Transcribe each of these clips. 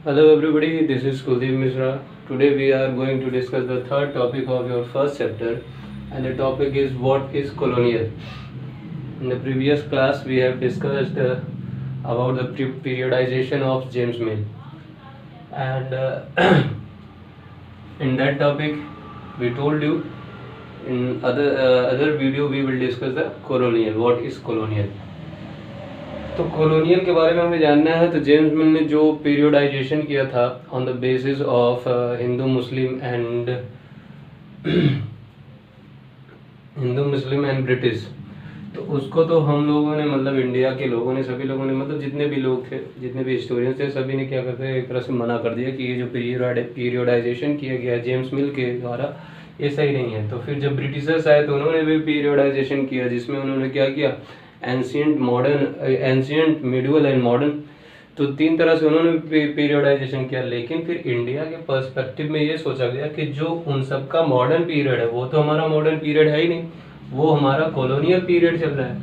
Hello everybody, this is Kuldeep Mishra. Today we are going to discuss the third topic of your first chapter, and the topic is what is colonial. In the previous class we have discussed about the periodization of James Mill, and in that topic we told you in other video we will discuss the colonial, what is colonial. तो colonial के बारे में हमें जानना है। तो James मिल ने जो पीरियोडाइजेशन किया था on the basis of Hindu Muslim and British, तो उसको तो हम लोगों ने मतलब इंडिया के लोगों ने, सभी लोगों ने, मतलब जितने भी लोग थे, जितने भी हिस्टोरियंस थे, सभी ने क्या करते हैं, एक तरह से मना कर दिया कि ये जो पीरियोडाइजेशन किया गया है जेम्स मिल के द्वारा ये सही नहीं है। तो फिर जब ब्रिटिशर्स आए तो उन्होंने भी पीरियोडाइजेशन किया, जिसमें उन्होंने क्या किया, एंशियंट, मिडिवल एंड मॉडर्न, तो तीन तरह से उन्होंने पीरियोडाइजेशन किया। लेकिन फिर इंडिया के पर्सपेक्टिव में ये सोचा गया कि जो उन सब का मॉडर्न पीरियड है वो तो हमारा मॉडर्न पीरियड है ही नहीं, वो हमारा कॉलोनियल पीरियड चल रहा है।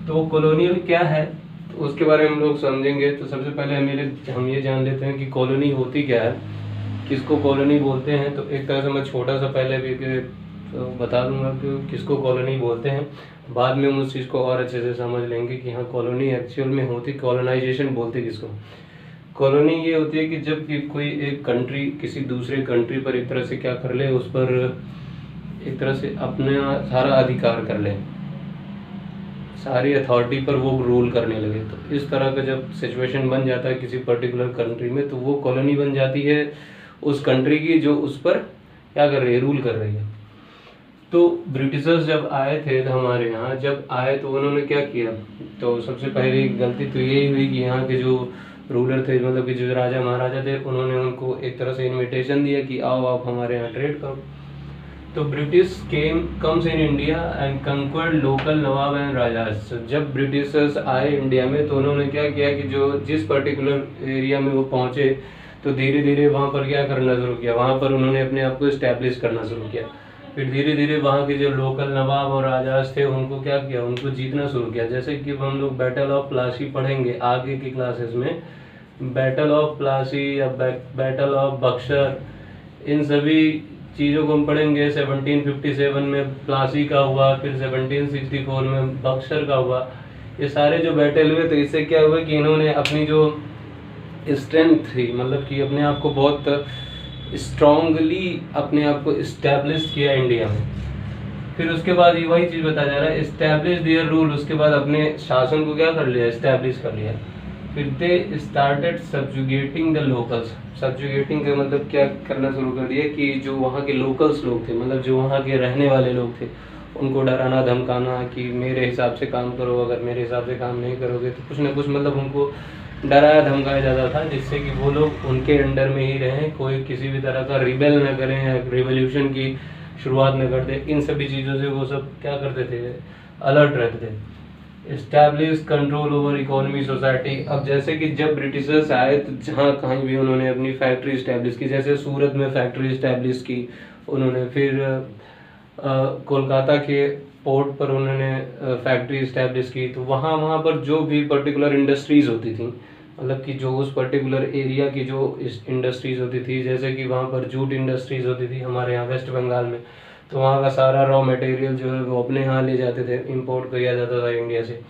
तो कॉलोनियल क्या है तो उसके बारे में हम लोग समझेंगे। तो सबसे पहले हम ये जान लेते हैं कि कॉलोनी होती क्या है, किसको कॉलोनी बोलते हैं। तो एक तरह से मैं छोटा सा पहले भी बता दूंगा कि किसको कॉलोनी बोलते हैं, बाद में हम उस चीज़ को और अच्छे से समझ लेंगे कि हाँ कॉलोनी एक्चुअल में होती, कॉलोनाइजेशन बोलते किसको। कॉलोनी ये होती है कि जब कि कोई एक कंट्री किसी दूसरे कंट्री पर एक तरह से क्या कर ले, उस पर एक तरह से अपना सारा अधिकार कर ले, सारी अथॉरिटी पर वो रूल करने लगे। तो इस तरह का जब सिचुएशन बन जाता है किसी पर्टिकुलर कंट्री में, तो वो कॉलोनी बन जाती है उस कंट्री की जो उस पर क्या कर रही है, रूल कर रही है। तो ब्रिटिशर्स जब आए थे तो हमारे यहाँ जब आए तो उन्होंने क्या किया, तो सबसे पहली गलती तो यही हुई कि यहाँ के जो रूलर थे, मतलब कि जो राजा महाराजा थे, उन्होंने उनको एक तरह से इनविटेशन दिया कि आओ आप हमारे यहाँ ट्रेड करो। तो British comes in India and conquered local नवाब एंड राजास। जब ब्रिटिशर्स आए इंडिया में तो उन्होंने क्या किया कि जो जिस पर्टिकुलर एरिया में वो पहुँचे तो धीरे धीरे वहाँ पर क्या करना शुरू किया, वहाँ पर उन्होंने अपने आप को इस्टेब्लिश करना शुरू किया। फिर धीरे धीरे वहाँ के जो लोकल नवाब और राजास थे उनको क्या किया, उनको जीतना शुरू किया। जैसे कि हम लोग बैटल ऑफ प्लासी पढ़ेंगे आगे की क्लासेस में, बैटल ऑफ प्लासी या बैटल ऑफ बक्सर, इन सभी चीज़ों को हम पढ़ेंगे। 1757 में प्लासी का हुआ, फिर 1764 में बक्सर का हुआ। ये सारे जो बैटल हुए तो इससे क्या हुआ कि इन्होंने अपनी जो स्ट्रेंथ थी, मतलब कि अपने आप को बहुत स्ट्रांगली अपने आप को इस्टेब्लिश किया इंडिया में। फिर उसके बाद ये वही चीज़ बताया जा रहा है, इस्टेब्लिश देयर रूल, उसके बाद अपने शासन को क्या कर लिया, इस्टेब्लिश कर लिया। फिर दे स्टार्टेड सब्जुगेटिंग द लोकल्स। सब्जुगेटिंग का मतलब क्या करना शुरू कर दिया कि जो वहाँ के लोकल्स लोग थे, मतलब जो वहाँ के रहने वाले लोग थे, उनको डराना धमकाना कि मेरे हिसाब से काम करो, अगर मेरे हिसाब से काम नहीं करोगे तो कुछ ना कुछ, मतलब उनको डराया धमकाया जाता था, जिससे कि वो लोग उनके अंडर में ही रहें, कोई किसी भी तरह का रिबेल न करें या रिवोल्यूशन की शुरुआत न कर दे। इन सभी चीज़ों से वो सब क्या करते थे, अलर्ट रहते थे। Establish control over economy society. अब जैसे कि जब ब्रिटिशर्स आए तो जहाँ कहीं भी उन्होंने अपनी फैक्ट्री इस्टेब्लिश की, जैसे सूरत में फैक्ट्री इस्टेब्लिश की उन्होंने, फिर कोलकाता के पोर्ट पर उन्होंने फैक्ट्री इस्टेब्लिश की। तो वहाँ पर जो भी पर्टिकुलर इंडस्ट्रीज़ होती थी, मतलब कि जो उस पर्टिकुलर एरिया की जो इंडस्ट्रीज़ होती थी, जैसे कि वहाँ पर जूट इंडस्ट्रीज़ होती थी हमारे यहाँ वेस्ट बंगाल में, तो वहाँ का सारा रॉ मटेरियल जो है वो अपने यहाँ ले जाते थे, इंपोर्ट किया जाता था इंडिया से।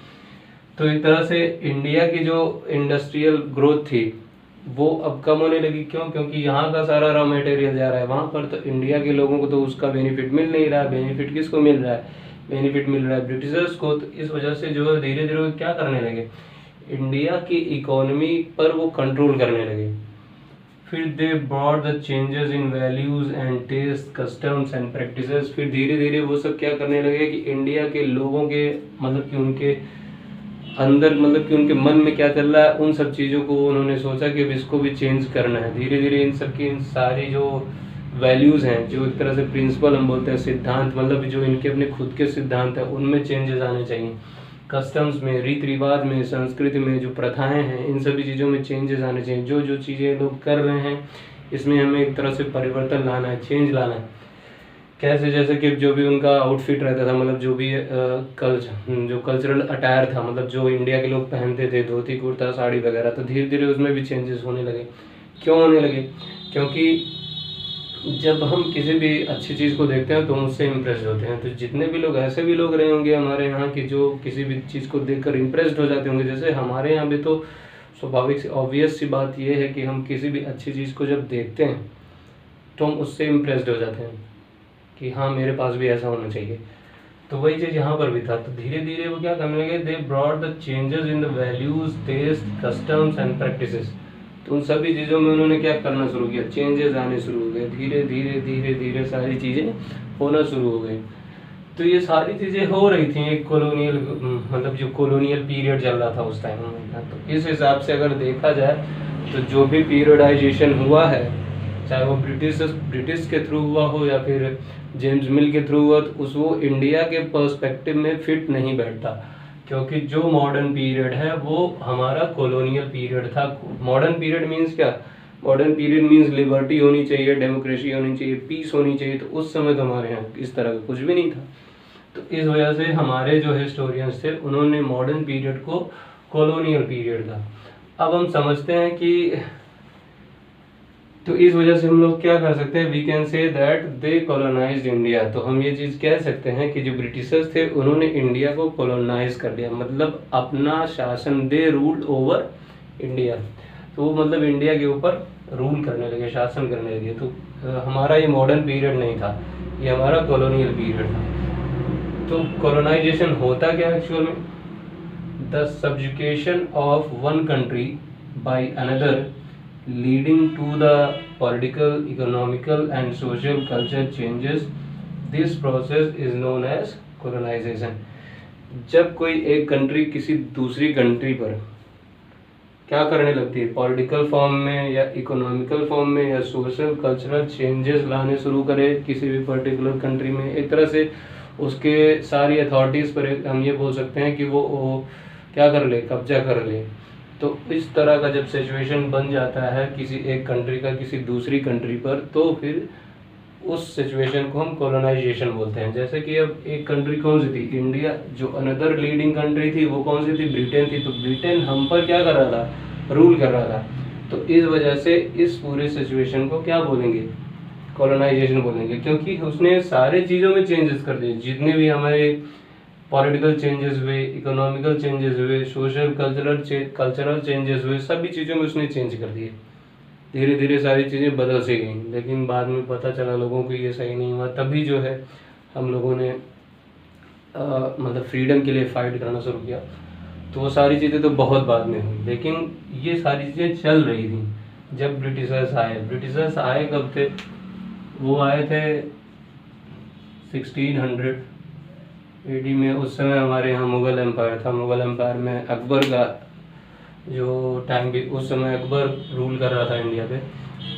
तो एक तरह से इंडिया की जो इंडस्ट्रियल ग्रोथ थी वो अब कम होने लगी। क्यों? क्योंकि यहाँ का सारा रॉ मटेरियल जा रहा है वहाँ पर, तो इंडिया के लोगों को तो उसका बेनिफिट मिल नहीं रहा है। बेनिफिट किसको मिल रहा है? बेनिफिट मिल रहा है ब्रिटिशर्स को। तो इस वजह से जो है धीरे धीरे क्या करने लगे, इंडिया की इकोनॉमी पर वो कंट्रोल करने लगे। फिर they brought the changes in values and taste, customs and practices. फिर धीरे धीरे वो सब क्या करने लगे कि इंडिया के लोगों के, मतलब कि उनके अंदर, मतलब कि उनके मन में क्या चल रहा है, उन सब चीज़ों को उन्होंने सोचा कि अब इसको भी चेंज करना है। धीरे धीरे इन सब की, इन सारी जो वैल्यूज़ हैं, जो एक तरह से प्रिंसिपल हम बोलते हैं, सिद्धांत, मतलब जो इनके अपने खुद के सिद्धांत हैं, उनमें चेंजेस आने चाहिए। कस्टम्स में, रीति रिवाज में, संस्कृति में, जो प्रथाएं हैं, इन सभी चीज़ों में चेंजेस आने चाहिए। जो जो चीज़ें लोग कर रहे हैं इसमें हमें एक तरह से परिवर्तन लाना है, चेंज लाना है। कैसे? जैसे कि जो भी उनका आउटफिट रहता था, मतलब जो भी जो कल्चरल अटायर था, मतलब जो इंडिया के लोग पहनते थे, धोती कुर्ता साड़ी वगैरह, तो धीरे धीरे उसमें भी चेंजेस होने लगे। क्यों होने लगे? क्योंकि जब हम किसी भी अच्छी चीज़ को देखते हैं तो हम उससे इम्प्रेस होते हैं। तो जितने भी लोग, ऐसे भी लोग रहे होंगे हमारे यहाँ कि जो किसी भी चीज़ को देखकर इम्प्रेस्ड हो जाते होंगे। जैसे हमारे यहाँ भी तो स्वाभाविक सी ऑब्वियस सी बात ये है कि हम किसी भी अच्छी चीज़ को जब देखते हैं तो हम उससे इम्प्रेस्ड हो जाते हैं कि हाँ, मेरे पास भी ऐसा होना चाहिए। तो वही चीज़ यहाँ पर भी था। तो धीरे धीरे वो क्या करने लगे, they brought the changes in the values, taste, customs and practices. तो उन सभी चीज़ों में उन्होंने क्या करना शुरू किया, चेंजेस आने शुरू हो गए। धीरे धीरे धीरे धीरे सारी चीज़ें होना शुरू हो गई। तो ये सारी चीज़ें हो रही थी एक कॉलोनियल, मतलब जो कॉलोनियल पीरियड चल रहा था उस टाइम में। तो इस हिसाब से अगर देखा जाए तो जो भी पीरियडाइजेशन हुआ है, चाहे वो ब्रिटिश के थ्रू हुआ हो या फिर जेम्स मिल के थ्रू हुआ, तो वो इंडिया के पर्सपेक्टिव में फिट नहीं बैठता। क्योंकि जो मॉडर्न पीरियड है वो हमारा कॉलोनियल पीरियड था। मॉडर्न पीरियड मीन्स क्या? मॉडर्न पीरियड मीन्स लिबर्टी होनी चाहिए, डेमोक्रेसी होनी चाहिए, पीस होनी चाहिए। तो उस समय तो हमारे यहाँ इस तरह का कुछ भी नहीं था। तो इस वजह से हमारे जो हिस्टोरियंस थे उन्होंने मॉडर्न पीरियड को कॉलोनियल पीरियड कहा। अब हम समझते हैं कि तो इस वजह से हम लोग क्या कर सकते हैं, we can say that they colonised India. तो हम ये चीज़ कह सकते हैं कि जो ब्रिटिशर्स थे उन्होंने इंडिया को कॉलोनाइज कर लिया, मतलब अपना शासन, दे रूल्ड ओवर इंडिया। तो वो मतलब इंडिया के ऊपर रूल करने लगे, शासन करने लगे। तो हमारा ये मॉडर्न पीरियड नहीं था, ये हमारा कॉलोनियल पीरियड था। तो कॉलोनाइजेशन होता क्या एक्चुअल में? The subjugation of one country by another leading to the political, economical and social culture changes. This process is known as colonization. जब कोई एक कंट्री किसी दूसरी कंट्री पर क्या करने लगती है, पॉलिटिकल फॉर्म में या इकोनॉमिकल फॉर्म में या सोशल कल्चरल चेंजेस लाने शुरू करे किसी भी पर्टिकुलर कंट्री में, एक तरह से उसके सारी अथॉरिटीज़ पर हम ये बोल सकते हैं कि वो क्या कर ले, कब्जा कर ले। तो इस तरह का जब सिचुएशन बन जाता है किसी एक कंट्री का किसी दूसरी कंट्री पर, तो फिर उस सिचुएशन को हम कॉलोनाइजेशन बोलते हैं। जैसे कि अब एक कंट्री कौन सी थी, इंडिया। जो अनदर लीडिंग कंट्री थी वो कौन सी थी, ब्रिटेन थी। तो ब्रिटेन हम पर क्या कर रहा था, रूल कर रहा था। तो इस वजह से इस पूरे सिचुएशन को क्या बोलेंगे, कॉलोनाइजेशन बोलेंगे। क्योंकि उसने सारे चीज़ों में चेंजेस कर दिए, जितने भी हमारे पॉलिटिकल चेंजेस हुए, इकोनॉमिकल चेंजेस हुए, सोशल कल्चरल चेंजेस हुए, सभी चीज़ों में उसने चेंज कर दिए। धीरे धीरे सारी चीज़ें बदल सी गई, लेकिन बाद में पता चला लोगों को ये सही नहीं हुआ। तभी जो है हम लोगों ने मतलब फ्रीडम के लिए फाइट करना शुरू किया। तो वो सारी चीज़ें तो बहुत बाद में हुई, लेकिन ये सारी चीज़ें चल रही थी जब ब्रिटिशर्स आए। ब्रिटिशर्स आए कब थे, वो आए थे 1600 AD में। उस समय हमारे यहाँ मुग़ल एम्पायर था। मुग़ल एम्पायर में अकबर का जो टाइम भी, उस समय अकबर रूल कर रहा था इंडिया पे।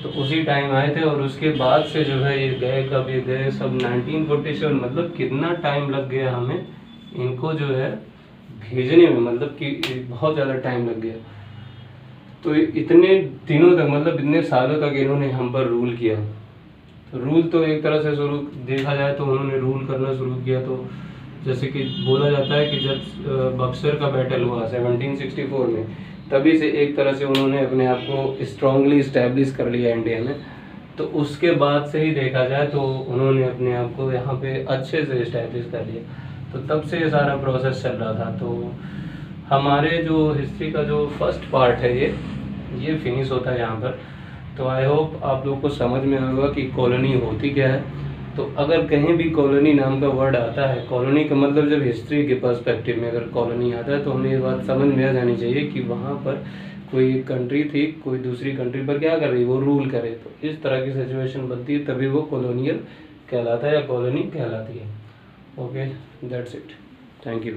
तो उसी टाइम आए थे और उसके बाद से जो है ये गए, कब ये गए, सब 1947। मतलब कितना टाइम लग गया हमें इनको जो है भेजने में, मतलब कि बहुत ज़्यादा टाइम लग गया। तो इतने दिनों तक, मतलब इतने सालों तक इन्होंने हम पर रूल किया। तो रूल तो एक तरह से शुरू देखा जाए तो उन्होंने रूल करना शुरू किया। तो जैसे कि बोला जाता है कि जब बक्सर का बैटल हुआ 1764 में, तभी से एक तरह से उन्होंने अपने आप को स्ट्रांगली इस्टेब्लिश कर लिया इंडिया में। तो उसके बाद से ही देखा जाए तो उन्होंने अपने आप को यहाँ पे अच्छे से इस्टेब्लिश कर लिया। तो तब से ये सारा प्रोसेस चल रहा था। तो हमारे जो हिस्ट्री का जो फर्स्ट पार्ट है ये फिनिश होता है यहाँ पर। तो आई होप आप लोग को समझ में आएगा कि कॉलोनी होती क्या है। तो अगर कहीं भी कॉलोनी नाम का वर्ड आता है, कॉलोनी का मतलब जब हिस्ट्री के पर्सपेक्टिव में अगर कॉलोनी आता है तो हमें ये बात समझ में आ जानी चाहिए कि वहाँ पर कोई कंट्री थी, कोई दूसरी कंट्री पर क्या कर रही, वो रूल करे। तो इस तरह की सिचुएशन बनती है, तभी वो कॉलोनियल कहलाता है या कॉलोनी कहलाती है। Okay, that's it, thank you.